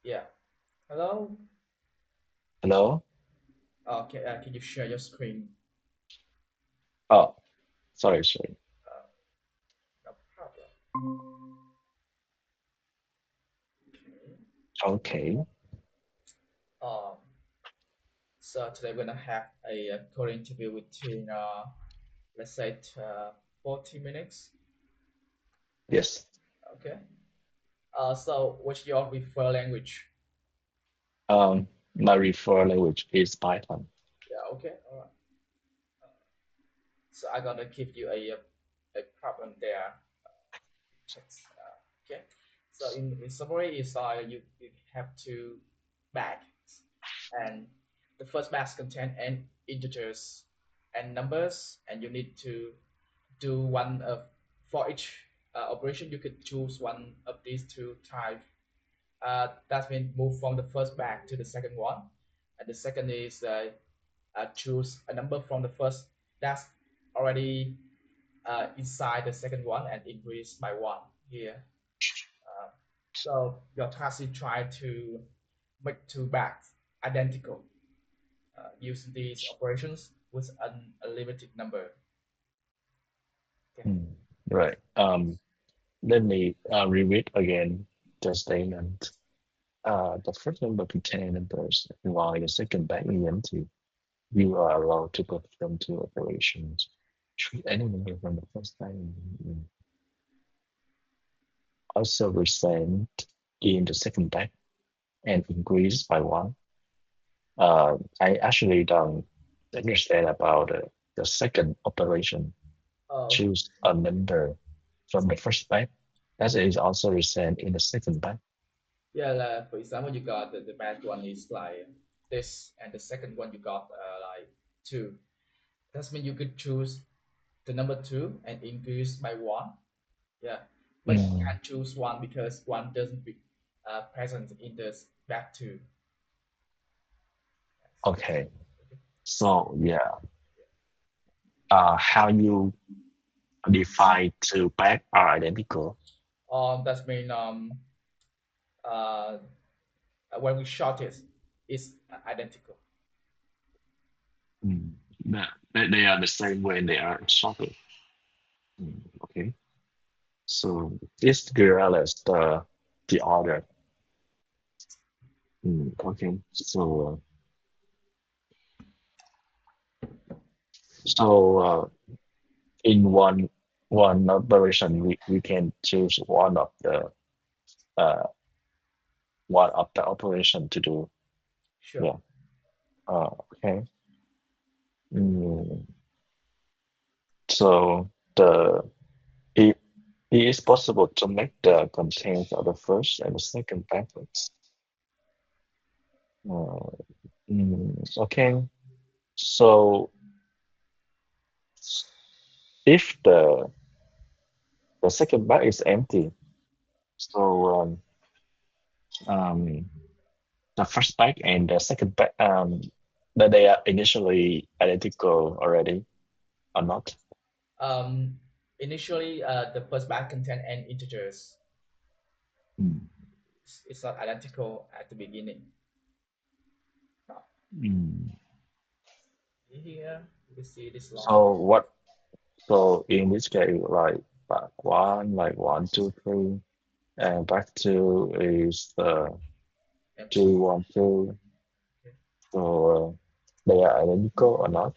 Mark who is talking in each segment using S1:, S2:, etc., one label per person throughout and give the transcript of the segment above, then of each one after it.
S1: Yeah. Hello.
S2: Hello?
S1: Okay. Can you share your screen?
S2: Oh, sorry.
S1: Uh, no problem. Okay.
S2: Okay.
S1: Um. So today we're gonna have a coding interview within let's say 40 minutes.
S2: Yes.
S1: Okay. So what's your preferred language?
S2: My referred language is Python.
S1: Yeah. Okay. All right. So I'm gonna give you a problem there. Check. Okay. So in summary is you have to bag and the first batch contain and integers and numbers and you need to do one of for each operation you could choose one of these two types. That means move from the first batch to the second one, and the second is choose a number from the first that's already inside the second one and increase by one here. uh, so your task is try to make two bags identical using these operations with an unlimited number. Okay.
S2: Hmm. Right. Let me reread again the statement. The first number contains numbers, while the second bank is empty. You are allowed to perform two operations. Choose any number from the first bank. Also resent in the second bank and increase by one. I actually don't understand about the second operation.
S1: Oh,
S2: Choose a number from the first byte that is also resent in the second byte.
S1: yeah. For example, you got the bad one is like this, and the second one you got like two. That means you could choose the number two and increase by one. Yeah, but you
S2: Mm,
S1: can't choose one because one doesn't be present in the back two. So that's
S2: okay.
S1: okay.
S2: So yeah, how you define two byte are identical?
S1: That means uh, when we short it, it's identical.
S2: Mm, that they are the same when they are sorted. Okay. So this regardless the order. Okay. So in one operation we can choose uh one of the operation to do.
S1: Sure.
S2: Yeah. Okay. Mm, so it, it is possible to make the contents of the first and the second backwards. Uh, okay. So if the second bag is empty, so um, the first bag and the second bag that they are initially identical already or not?
S1: Um, Initially, the first byte contain n integers.
S2: Mm.
S1: It's not identical at the beginning. Now,
S2: Mm.
S1: here you see this line.
S2: So what? So in this case, like back one, like one, two, three, and back two is
S1: Empty.
S2: two, one, two.
S1: Okay.
S2: So they are identical or not?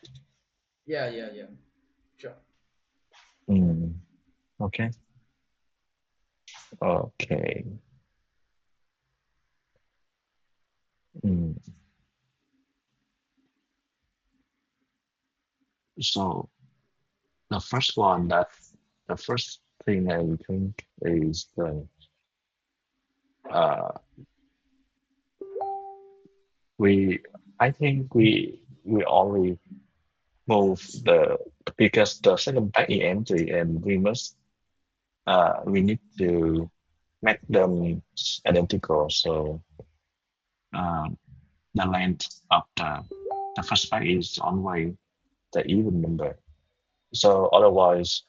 S1: Yeah. Sure.
S2: Mm. Okay. Okay. Mm. So the first one that the first thing I think is the uh we I think we only move the because the second back is empty and we need to make them identical. So um the length of the first back is always the even number. So otherwise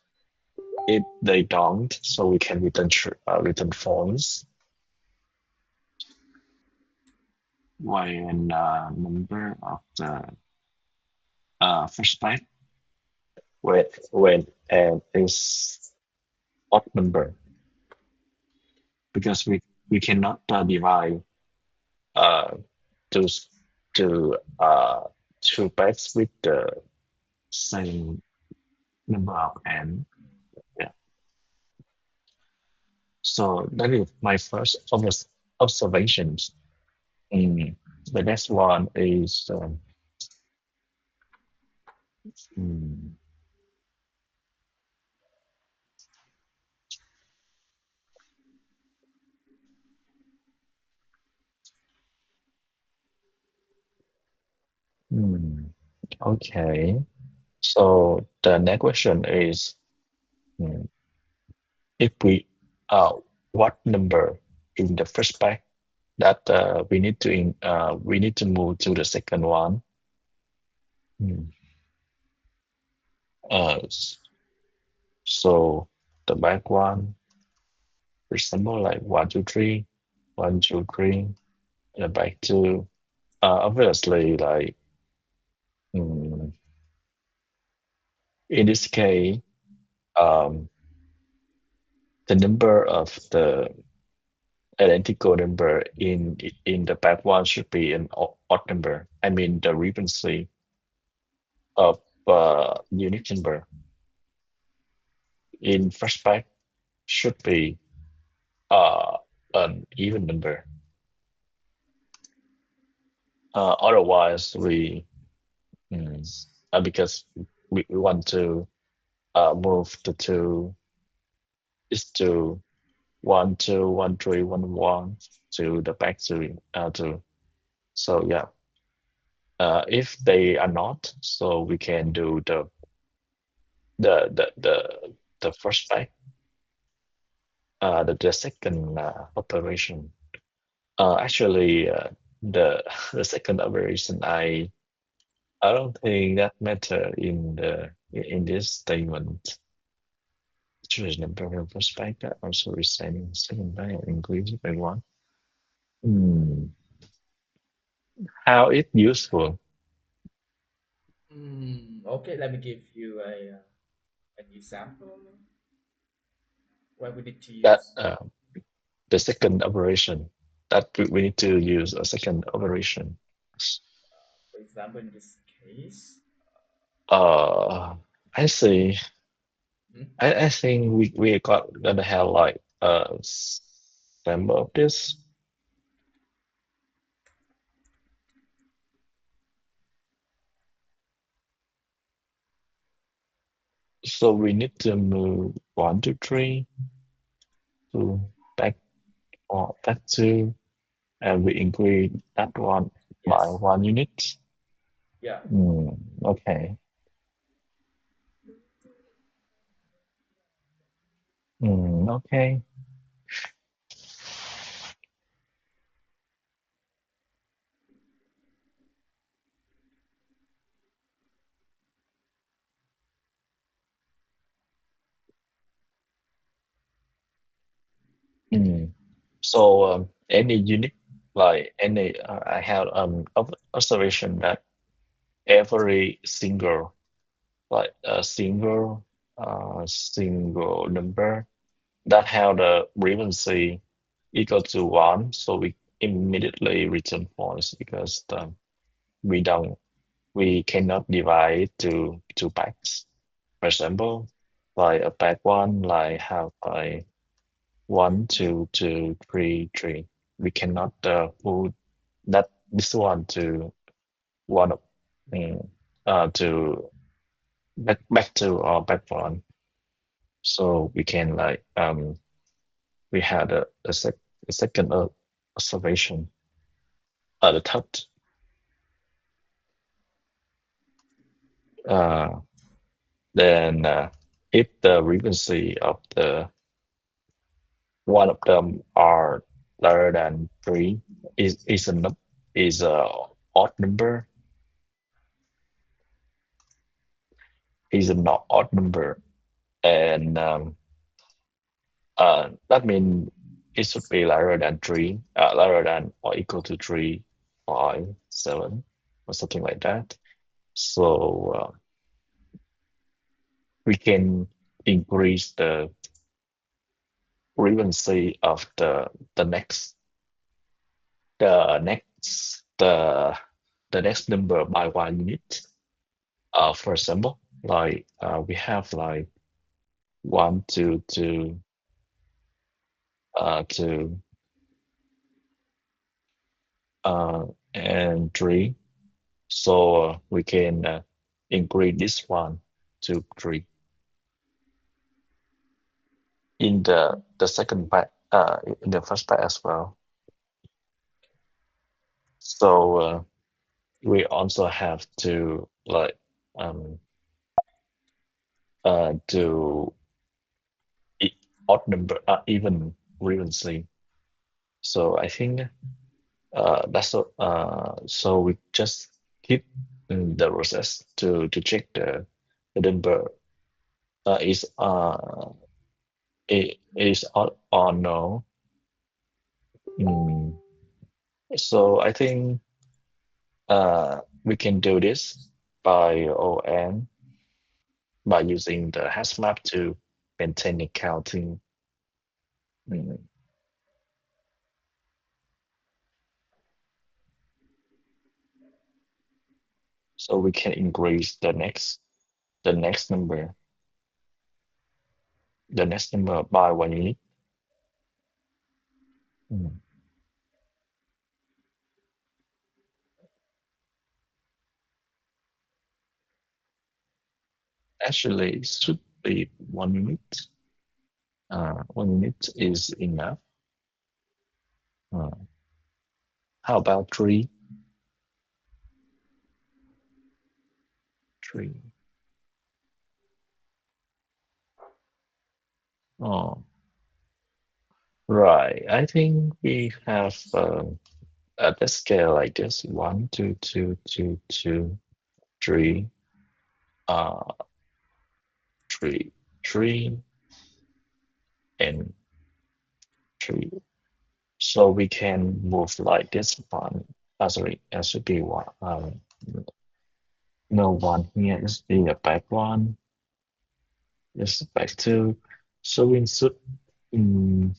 S2: if they don't, so we can return false. when number of the first byte when is odd number because we cannot divide uh to to two bytes with the same number of n. Yeah. So that is my first observations. Mm. The next one is mm, mm, okay. So the next question is mm, if we what number in the first byte that we need to move to the second one. Mm. S- so the back one resemble like 1, 2, 3, 1, 2, 3, and the back two. Obviously, like mm, in this case, um, the number of the identical number in the back one should be an odd number. I mean, the frequency of unique number in first byte should be uh, an even number. Otherwise, mm, because we want to move the two is to 1, 2, 1, 3, 1, 1 to the back to so yeah. If they are not, so we can do the the the the first byte, the second operation. Actually, the the second operation, I don't think that matter in this statement. Choose number of perspective also resigning second by increase by one. Hmm. How it useful
S1: Okay, let me give you an example where we need to
S2: that
S1: use.
S2: the second operation that we need to use a second operation.
S1: For example, in this case,
S2: Uh, I see.
S1: mhm,
S2: I think we got gonna have like sample of this. So we need to move 1, 2, 3 to back or back to, and we increase that one by
S1: yes,
S2: 1 unit.
S1: yeah.
S2: Mm, okay. Okay. Mm. So any unit like any I have observation that every single like a single number that have the frequency equal to one, so we immediately return false because we don't we cannot divide it to two packs. For example, like a pack one like have like 1, 2, 2, 3, 3. We cannot put that this one to one of mm, to back to or back one. So we can like we had a second observation at the top. Uh, then if the frequency of the one of them are larger than three is a is a odd number is a not odd number and that means it should be larger than three larger than or equal to three 5, 7, or something like that. So we can increase the frequency of the next the next the the next number by 1 unit. For example, like we have like 1, 2, 2, 2, uh, and 3. So we can increase this one to 3 in the second part, in the first part as well. So we also have to like um do odd number, even frequency. So I think so we just keep the process to check the number is it is odd or no. Mm. So I think we can do this by ON by using the hash map to maintain the counting. Mm. So we can increase the next number by 1 unit. Mm. Actually, it should be 1 unit. 1 unit is enough. Uh, how about 3? 3. Oh, right. I think we have at the scale like this: 1, 2, 2, 2, 2, 3, uh, 3, 3, and 3. So we can move like this one. Sorry, it should be one. No, one here is the back one. This back two. So we should mm,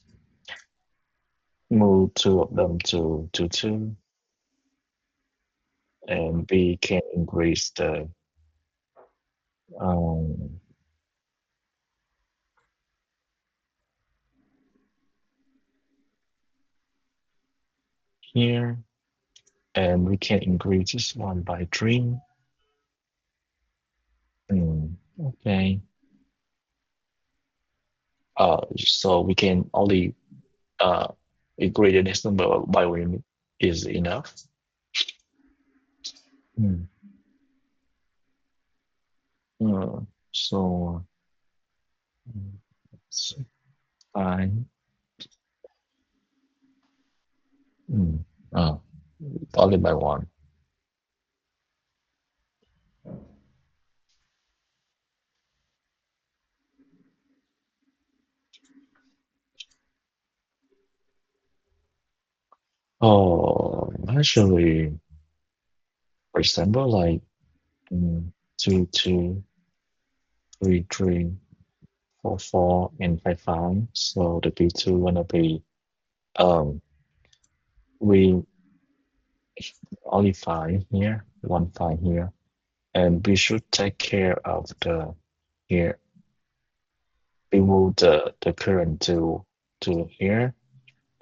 S2: move two of them to 2, and we can increase the um here, and we can increase this one by 3. Okay. So we can only uh increase the next number by 1 unit is enough. Mm. Uh, so it's fine. Mm. Uh, only by 1. Oh, actually, for example, like 2, 2, 3, 3, 4, 4, and 5, 5. So the B2 gonna be um we only 5 here, 1 5 here, and we should take care of the here. We move the current to here,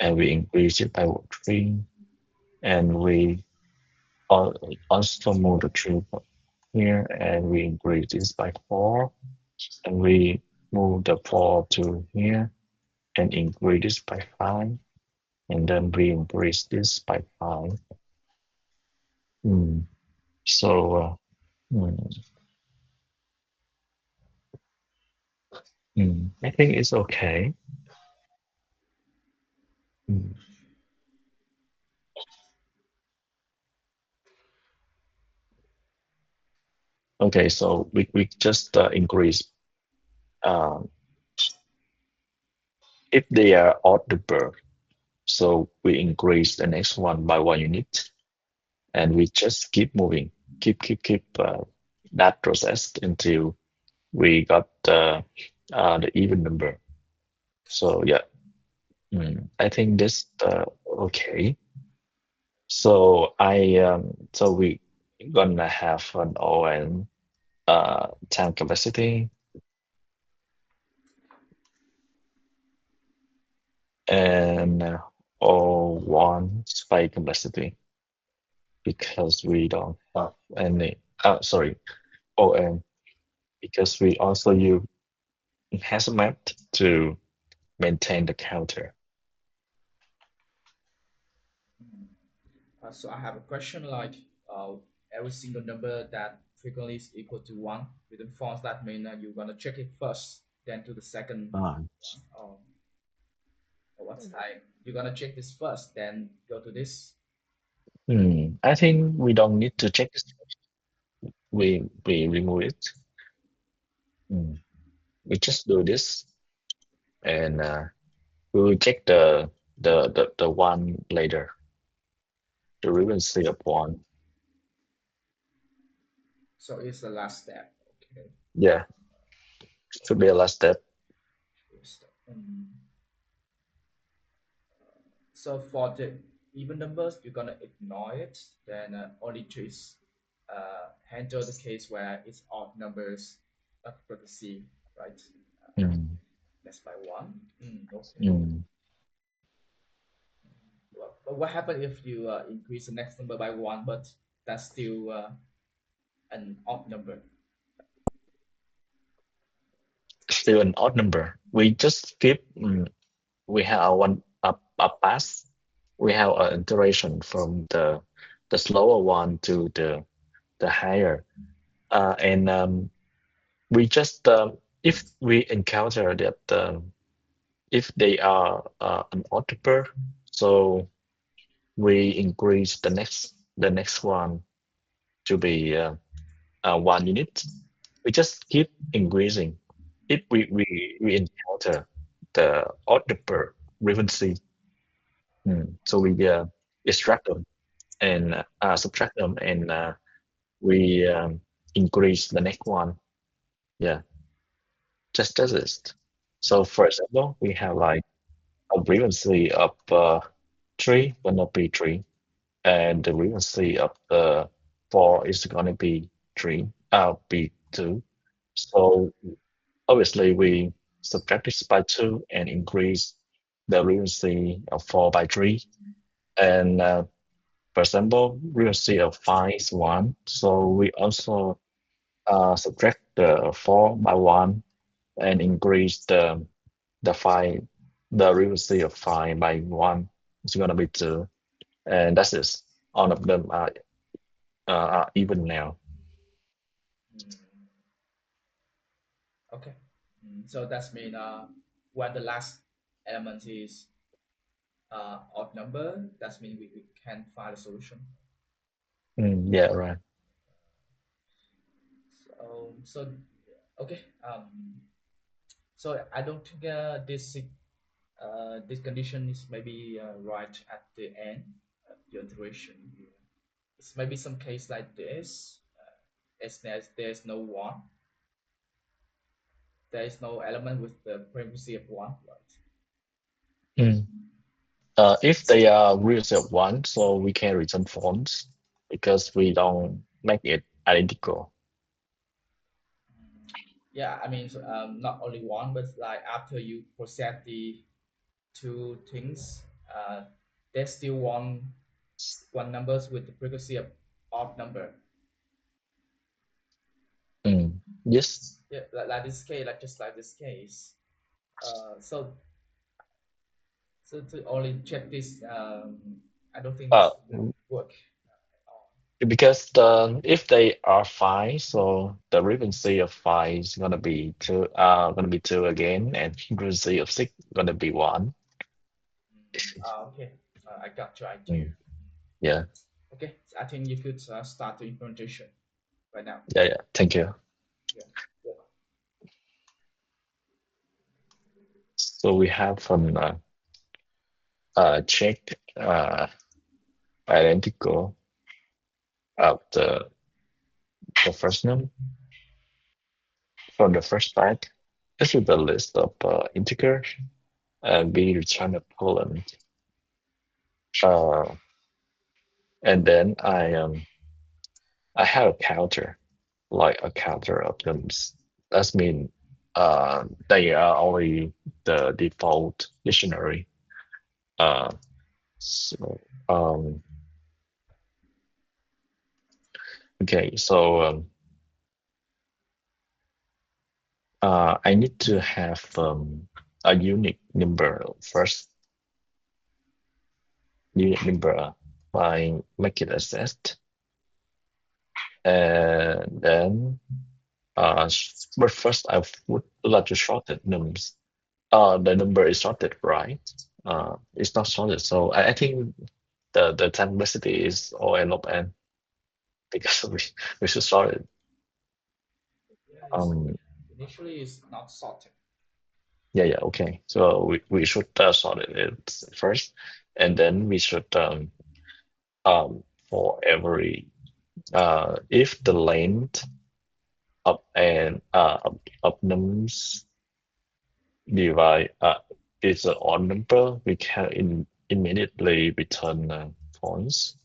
S2: and we increase it by 3, and we also move the 3 here, and we increase this by 4, and we move the 4 to here and increase this by 5, and then we increase this by 5. Mm. So mm, I think it's okay. Mm. Okay, so we just increase um, if they are odd number, so we increase the next one by 1 unit. and we just keep moving, keep that process until we got the even number. So yeah, I think this okay. So we gonna have an ON time capacity and O1 spike capacity because we don't have any sorry, ON because we also use Hazmat to maintain the counter.
S1: Mm. So I have a question like uh, every single number that frequently is equal to one within false, that means you're gonna check it first, then to the second
S2: Ah,
S1: one. Or what's time? You're gonna check this first, then go to this.
S2: I think we don't need to check this. We remove it. Mm, we just do this and we will check the one later, the frequency of one.
S1: So it's the last step. Okay.
S2: Yeah, should be a last step.
S1: So for the even numbers, you're gonna ignore it. Then only choose handle the case where it's odd numbers of frequency, right? Uh,
S2: Mm,
S1: that's by one. Okay.
S2: mm.
S1: Well, but what happens if you increase the next number by one, but that's still an odd number?
S2: Still an odd number. We just keep. We have one a pass. We have an iteration from the slower one to the higher. And we just if we encounter that if they are an odd number, so we increase the next one to be 1 unit. We just keep increasing. If we encounter the odd number frequency, so we extract them and subtract them and we increase the next one. Yeah, just as it. So for example, we have like a frequency of 3 gonna be 3, and the frequency of 4 is gonna be 3, be 2. So obviously we subtract this by 2 and increase the frequency of 4 by 3. And for example, frequency of 5 is 1, so we also subtract the 4 by 1 and increase the 5, the frequency of 5 by 1 is gonna be 2, and that's it. All of them are even now.
S1: Mm, okay. So that's mean when the last element is odd number, that's mean we can find a solution.
S2: Yeah, right.
S1: So okay. So I don't think this condition is maybe right at the end of your iteration. It's maybe some case like this. As there's no one, there is no element with the frequency of one, right?
S2: Mm. If they are reals of one, so we can return false because we don't make it identical.
S1: Yeah, I mean, so, not only one, but like after you process the two things, there's still one numbers with the frequency of odd number.
S2: Yes.
S1: Yeah, like this case, like just like this case. So to only check this, I don't think
S2: Uh,
S1: this will work at all.
S2: because if they are five, so the frequency of five is gonna be two again, and frequency of six gonna be one.
S1: Okay, I got your idea.
S2: Mm, yeah,
S1: Okay, so I think you could start the implementation right now.
S2: yeah, yeah. Thank you.
S1: Yeah. Yeah.
S2: So we have an check identical. the first num from the first byte. This is the list of integers, and we return a Poland. Uh, and then I have a counter, like a counter of them. That mean they are only the default dictionary. Uh, so okay, so I need to have a unique number first. Unique number by make it assessed, and then but first I would like to short it nums. The number is sorted, right? It's not sorted, so I think the simplicity is O n of n because we should sort it.
S1: Yeah, it's
S2: Um,
S1: initially it's not sorted.
S2: yeah, okay. So we should sort it first, and then we should for every if the length of nums divide is an odd number, we can immediately return false.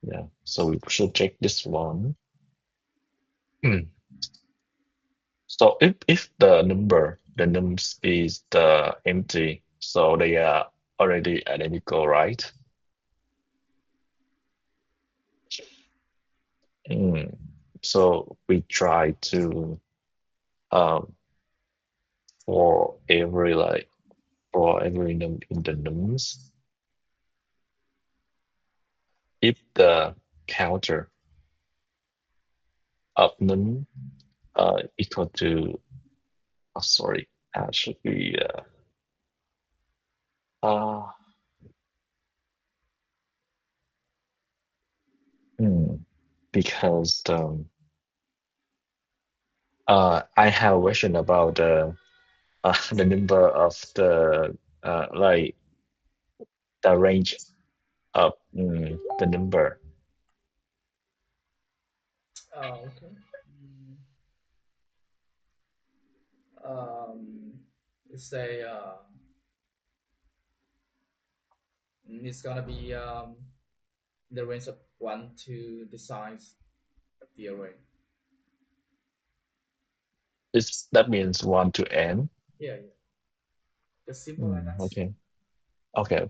S2: Yeah, so we should check this one. Hmm. So if the nums is the empty, so they are already identical, right? Mm. So we try to um for every like for every num in the nums, if the counter of num equal to sorry, should be uh hmm, because I have a question about the number of like the range of the number.
S1: Okay. Mm, Um, let's say it's gonna be the range of 1 to the size of the array.
S2: It's that means 1 to n.
S1: Yeah, yeah. Just simple like that.
S2: Okay. Okay.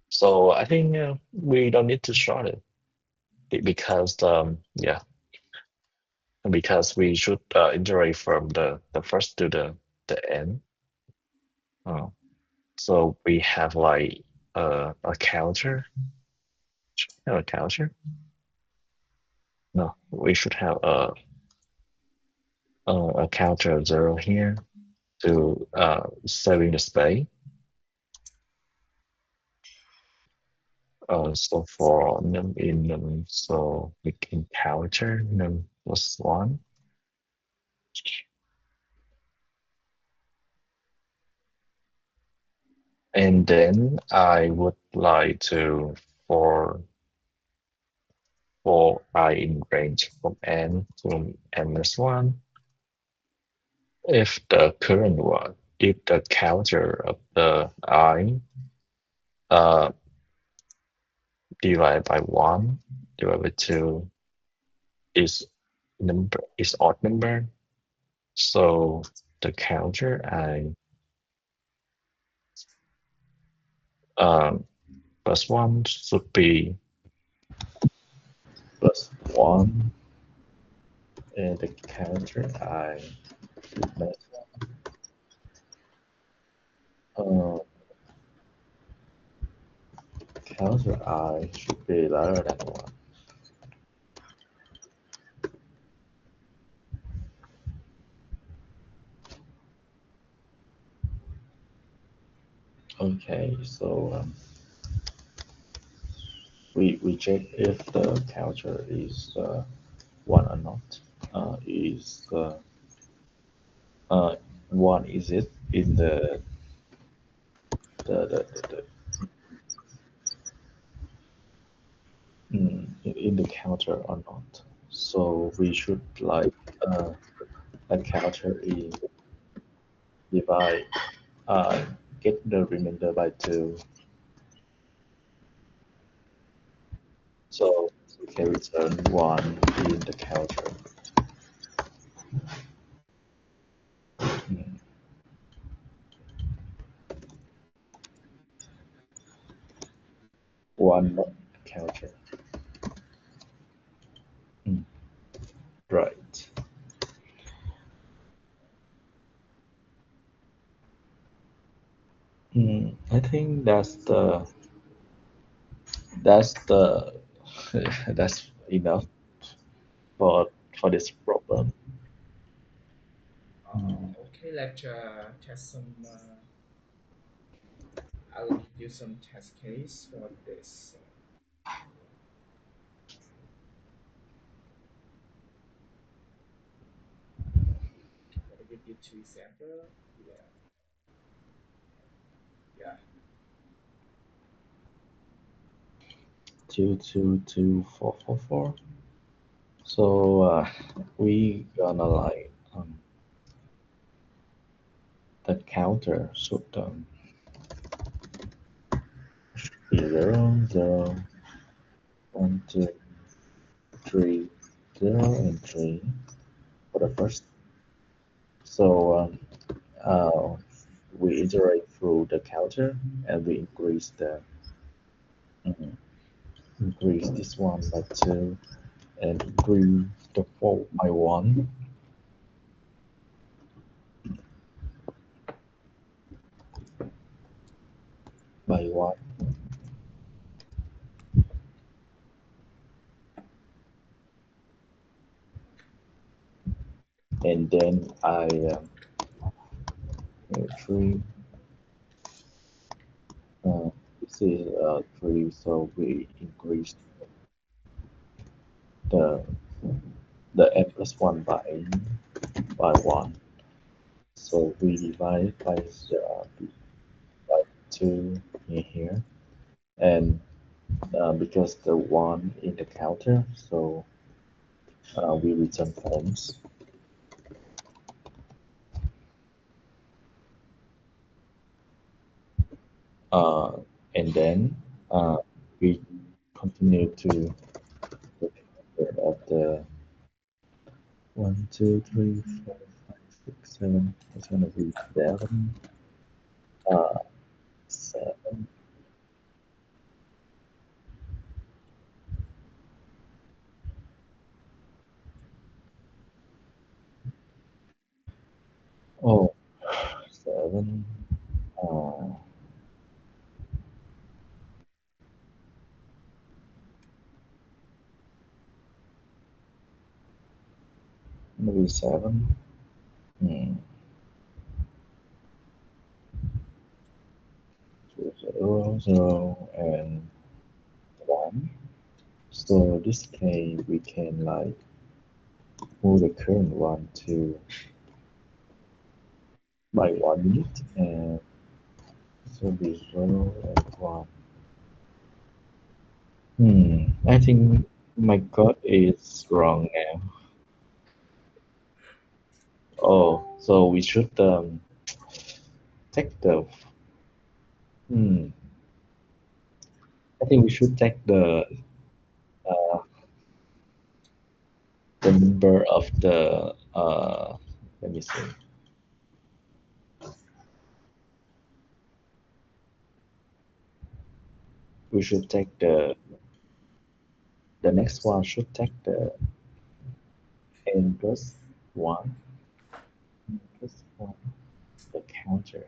S2: So I think we don't need to short it because yeah, because we should iterate from the first to the end. Uh, so we have like a counter. Have a counter? No, we should have a counter of 0 here to saving the space. So for num in num, so we can counter num plus 1. And then I would like to for I in range from n to n minus 1. If the current one, if the counter of the I uh divided by 1 divided by 2 is odd number, so the counter I um plus 1 should be plus 1, and the counter I minus uh, counter I should be larger than 1. Okay, so we check if the counter is 1 or not. Is uh, 1 is it in the
S3: counter or not. So we should like uh, a counter in divide uh, get the remainder by 2. So we can return 1 in the counter. Mm, 1 counter. Mm, right. I think that's the that's enough for for this problem. Mm,
S1: Okay, let's test some. I'll give you some test case for this. I'll give you two examples. Yeah, yeah.
S3: 222 4 4 4. So we gonna like the counter should be 0 0 1 2 3 0 and 3 for the first. So we iterate through the counter and we mm, increase this one by 2 and increase the 4 by 1 by 1, and then I 3 uh, this is 3, so we increase the n plus 1 by 1. So we divide by 2 in here, and because the 1 in the counter, so we return false. Uh, and then we continue to the counter of the 1 2 3 4 5 6 7. It's gonna be 7, uh, 7. Oh, 7. Uh, maybe 7. Hmm. 0 0 and 1. So this case we can like move the current one to by 1 minute, and so be 0 and 1. I think my code is wrong now. Oh, so we should take the. Hmm, I think we should take uh, the number of the. Let me see. We should take the next one should take the n plus 1 plus 1 the counter.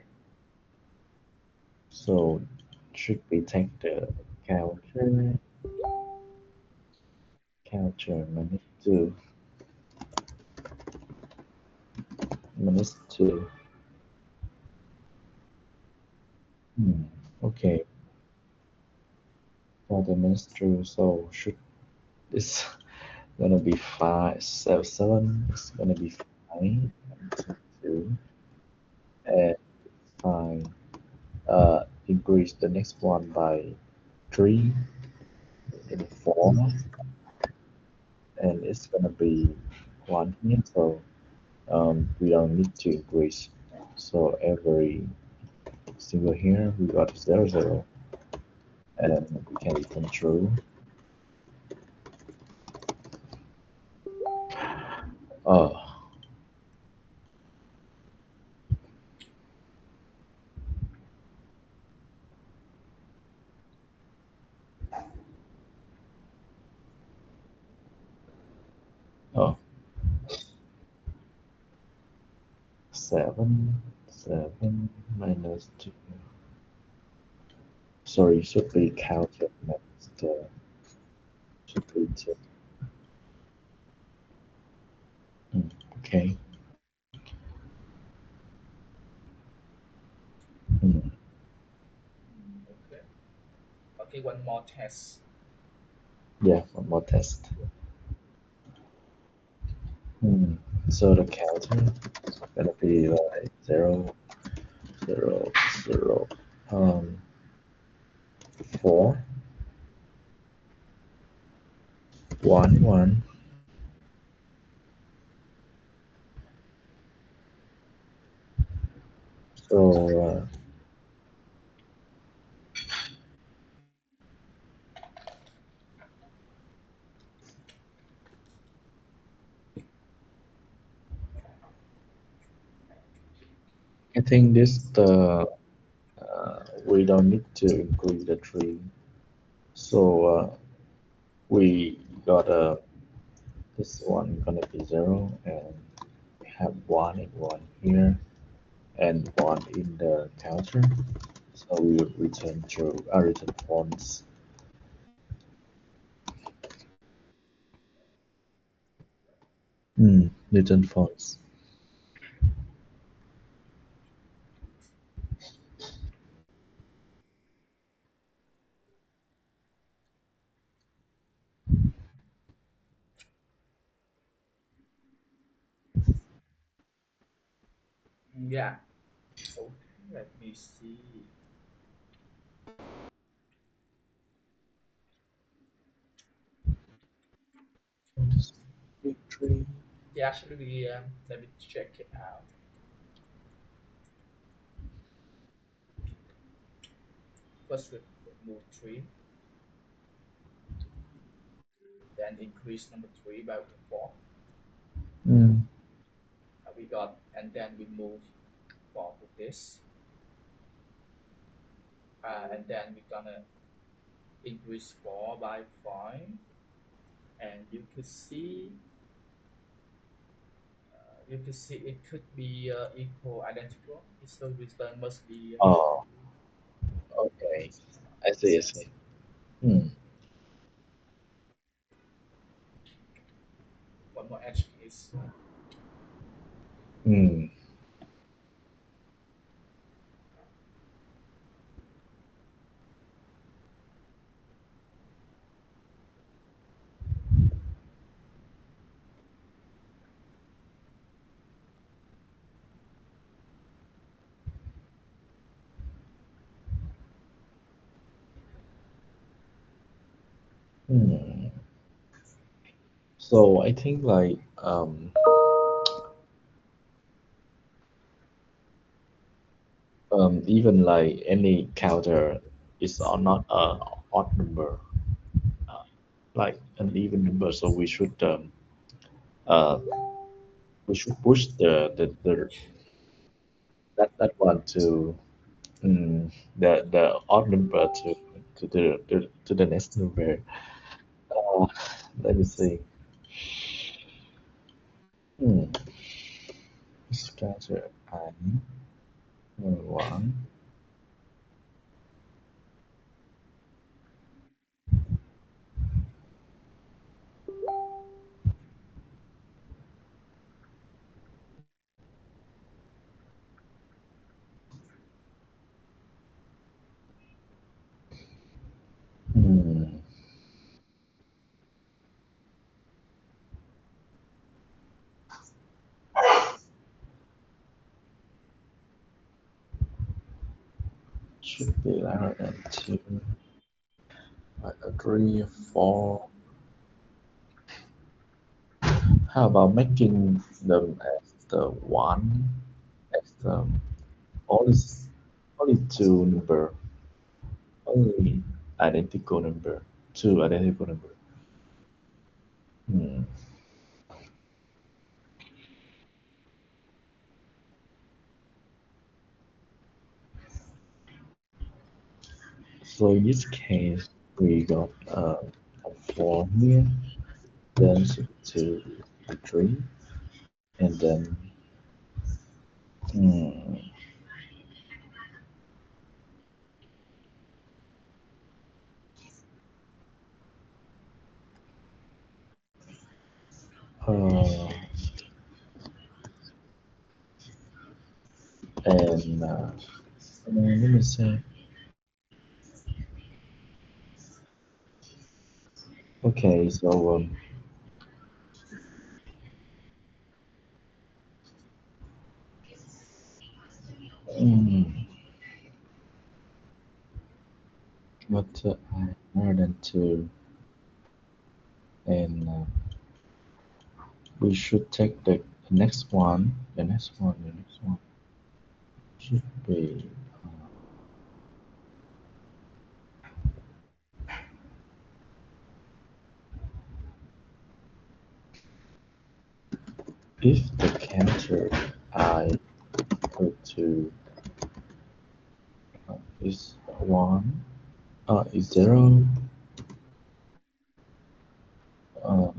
S3: So should we take the counter minus 2 minus 2. Hmm. Okay, for the minus 2, so should this gonna be 5 7 7 is gonna be 5 and 2 and 5. Increase the next one by 3 and 4. and it's gonna be 1 here, so we don't need to increase. So every single here we got 0 0, and we can return true. Oh, oh, 7 7 minus 2. Sorry, should be counted next. Should be 2. Mm, okay. Mm,
S1: Okay. Okay, one more test.
S3: yeah, one more test. Mm, so the counter is gonna be like 0 0 0 4 1 1. So I think this the we don't need to include the 3. So we got this one gonna be 0, and we have 1 and 1 here, and 1 in the counter. So we will return true. Return false. Return false.
S1: Yeah. Okay, let me see.
S3: Victory.
S1: Yeah, actually, let me check it out. First, we move 3, then increase number 3 by 4.
S3: Mm.
S1: We got, and then we move 4 to this. And then we're gonna increase 4 by 5. And you could see it could be equal, identical. So return must be
S3: Oh, okay. I see. I see. Hmm.
S1: one more edge case.
S3: Hmm. Hmm. So I think like even like any counter is not a odd number, uh, like an even number. So uh, we should push the that one to the odd number to the next number. Uh, Let me see. Hmm. Scatter I one. Hmm. Should be larger than two. Like a three, four. How about making them as the one as the only only two number, only identical number, two identical number. Hmm. So in this case, we got a 4 here, then 2, 3, and then hmm, uh, and let me say, okay, so mm, but more than 2, and we should take the next one, the next one should be if the counter I equal to is 1, is 0, uh,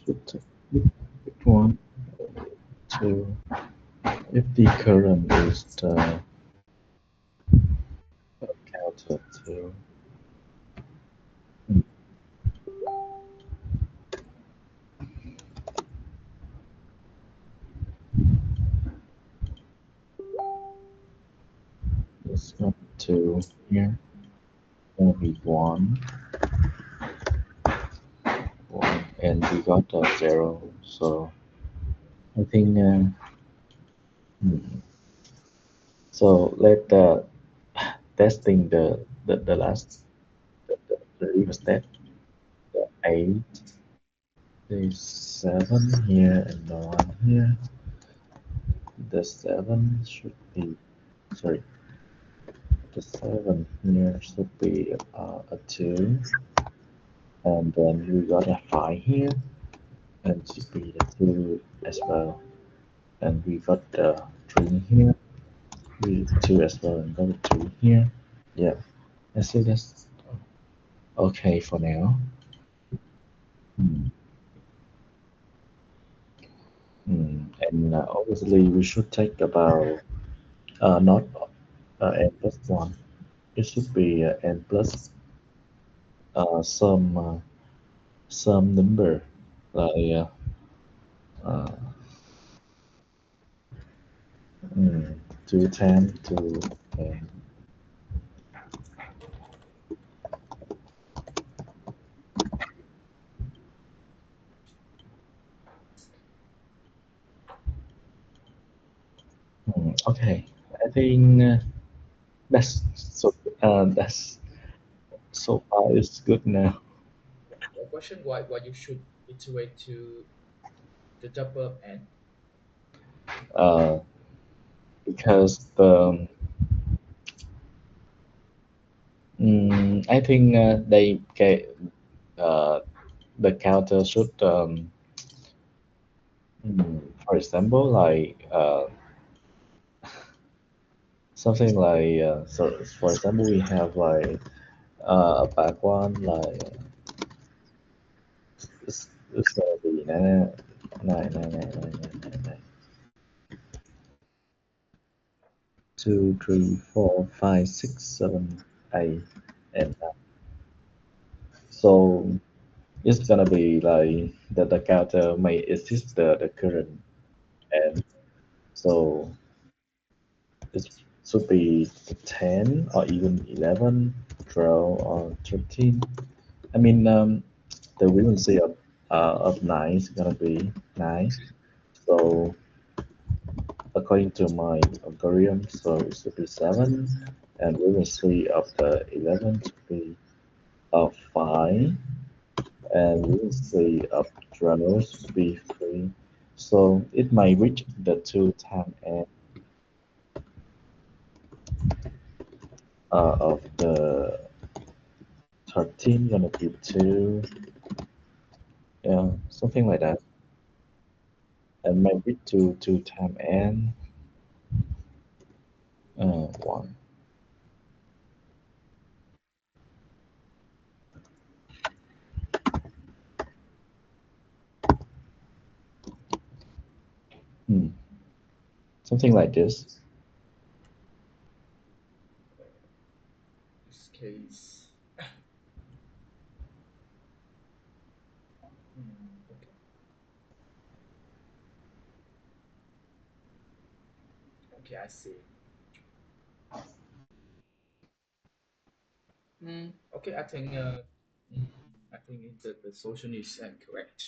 S3: should take it 1, 2, if the current is the counter to mm, it's not 2 here, gonna be 1, 1, and we got a 0, so I think hmm, so let testing the last the reverse step, the 8, the 7 here, and the 1 here. The 7 should be, sorry, the 7 here should be a 2, and then we got a 5 here, and should be the 2 as well. And we got the 3 here, we 2 as well, and got a 2 here. Yeah, I think that's okay for now. Hmm. And obviously, we should take about not n plus 1. It should be n plus some number like uh, mm, to 10 to uh, okay. I think that's that's so far it's good now.
S1: The question why you should iterate to the double n.
S3: Uh, because I think uh, the counter should for example like something like so for example we have like a back one like it's gonna be nine, 2, 3, 4, 5, 6, 7, 8, and 9. So it's gonna be like the counter may exist the current and so it's should be 10 or even 11, 12 or 13. I mean, the frequency of 9 is gonna be 9. So according to my algorithm, so it should be 7, and frequency of the 11 should be 5, and frequency of 12 should be 3. So it might reach the 2 time and of the 13 gonna be 2, yeah, something like that. And maybe 2 time n 1. Hmm. Something like this.
S1: This case. Okay. Okay, I see. Okay, mm, I think the solution is correct.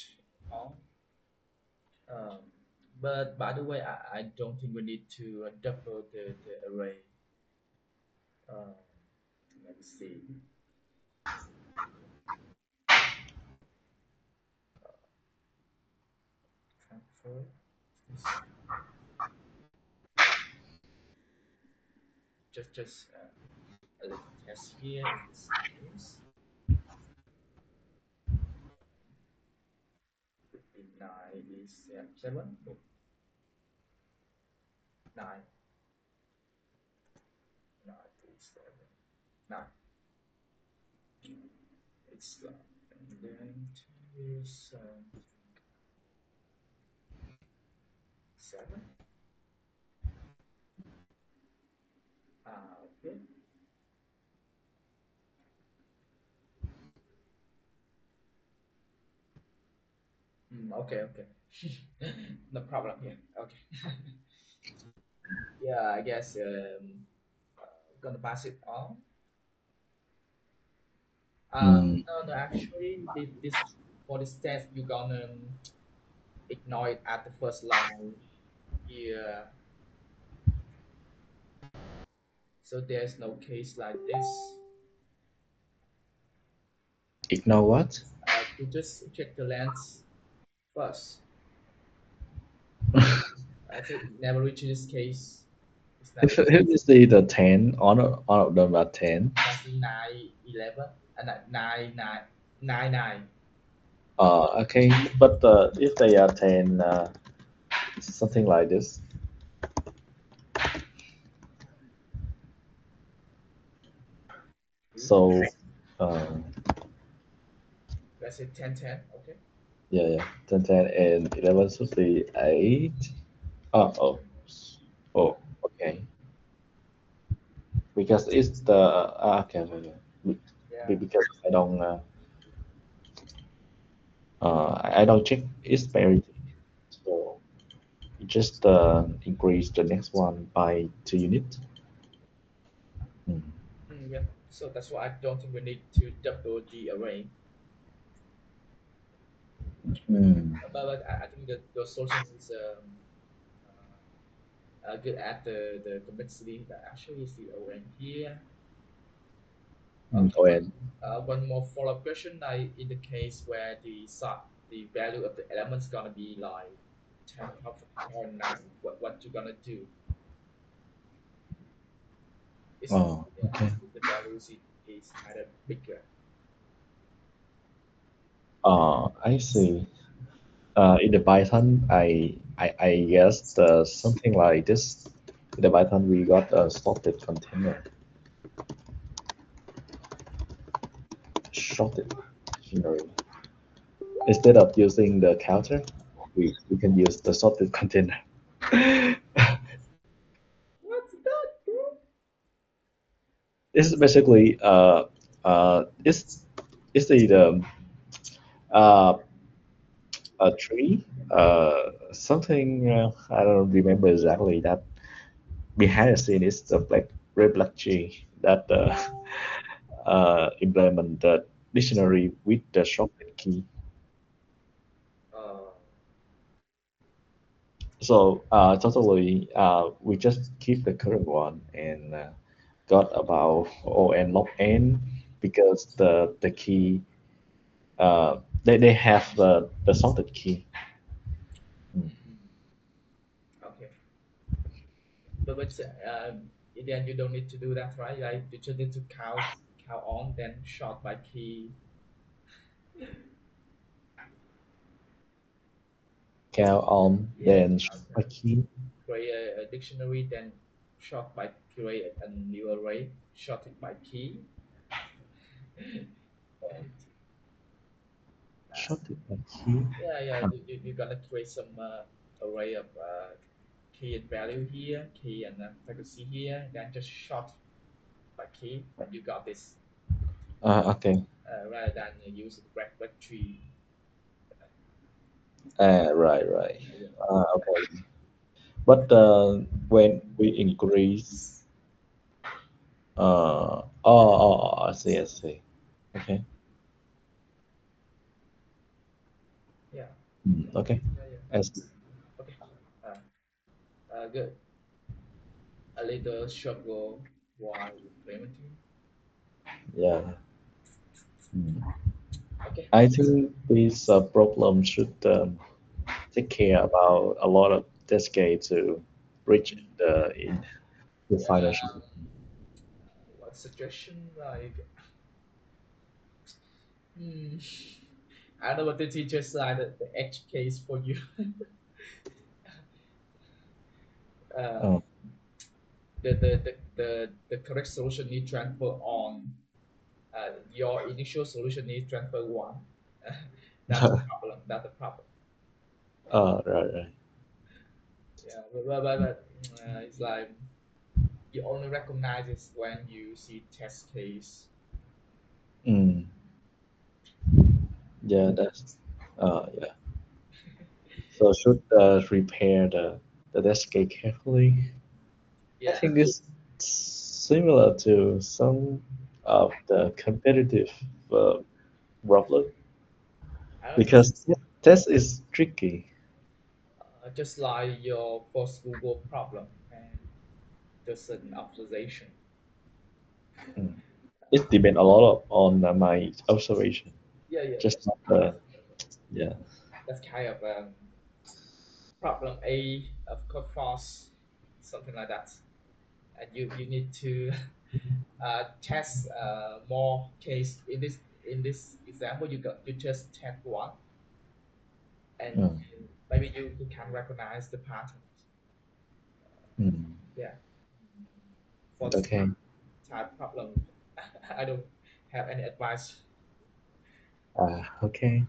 S1: Oh, um, but by the way, I don't think we need to double the array. Uh, let me see. Transfer this. Just a little test here in this case. 59 is 7. Oh, 9. 9 is 7. 9. It's and then 2 is 7. Okay. Okay, okay. No problem. Yeah. Okay. Yeah, I guess gonna pass it on.
S3: Hmm.
S1: No, no. Actually, this for this test, you're gonna ignore it at the first line here. So there's no case like this.
S3: Ignore what?
S1: You just check the length first. I think it never reach this case. It's never
S3: If you see the 10, all of them are 10.
S1: that's 9, 11, and 9, 9, 9, 9.
S3: Okay, but if they are 10, something like this. So, uh,
S1: Let's say 10, 10. Okay.
S3: yeah, yeah, 10, 10, and 11 should be 8. Oh, oh, oh, okay. Because it's the, okay, okay, okay.
S1: Yeah.
S3: Because I don't check its parity. So, just increase the next one by 2 units. Mm.
S1: Yeah. So that's why I don't think we need to double the array.
S3: Mm.
S1: But I think that the solution is good at the complexity that actually is the array here.
S3: Mm.
S1: Okay.
S3: Oh, and
S1: One more follow-up question. Like in the case where the value of the element's gonna be like 10 power to the power 9, what you gonna do? Is
S3: oh,
S1: yeah,
S3: okay.
S1: the value is kind of bigger.
S3: I see. In the Python, I guess the something like this. In the Python, we got a sorted container, sorted dictionary. Instead of using the counter, we can use the sorted container.
S1: What's that, bro?
S3: It's basically it's the uh, a tree something I don't remember exactly that behind the scene is the Red Black G that implement the dictionary with the shortcut key.
S1: Uh,
S3: So totally, we just keep the current one and got about on log n because the key they have the sorted key. Mm.
S1: okay. But then you don't need to do that, right? Like you just need to count on, then short by key.
S3: Count on
S1: Yeah.
S3: then
S1: Okay.
S3: shortcut key.
S1: Create a dictionary, then short by create a new array, shorted by key. And
S3: Shorted by key.
S1: yeah, you're gonna create some array of key and value here, key and frequency here, then just short by key, and you got this
S3: Okay.
S1: rather than use the break tree.
S3: Right.
S1: Yeah.
S3: Okay. But when we increase, I see. Okay.
S1: Yeah.
S3: Okay.
S1: Yeah.
S3: As
S1: Okay. Good. A little short goal while implementing.
S3: yeah. Mm.
S1: Okay.
S3: I think this problem should take care about a lot of decade to reach the final
S1: Um,
S3: solution.
S1: what suggestion like? Hmm, I don't know what the teacher said the edge case for you. uh,
S3: Oh,
S1: the correct solution need transfer on. Your initial solution need transfer one. That's the problem. That's the problem.
S3: right.
S1: Yeah, but it's like you only recognize it when you see test case.
S3: Mm. Yeah, yeah. So should repair the decade carefully. I
S1: Yeah.
S3: think it's similar to some of the competitive uh, problem
S1: I don't think
S3: because test is tricky.
S1: just like your first Google problem and just an observation.
S3: Mm. It depends a lot on my observation,
S1: Yeah.
S3: just not yeah.
S1: That's kind of problem A of code false, something like that. And you need to test more case in this example. You just test one, and
S3: Mm.
S1: maybe you can recognize the patterns.
S3: Mm.
S1: Yeah. For this
S3: Okay.
S1: type problem, I don't have any advice.
S3: Okay.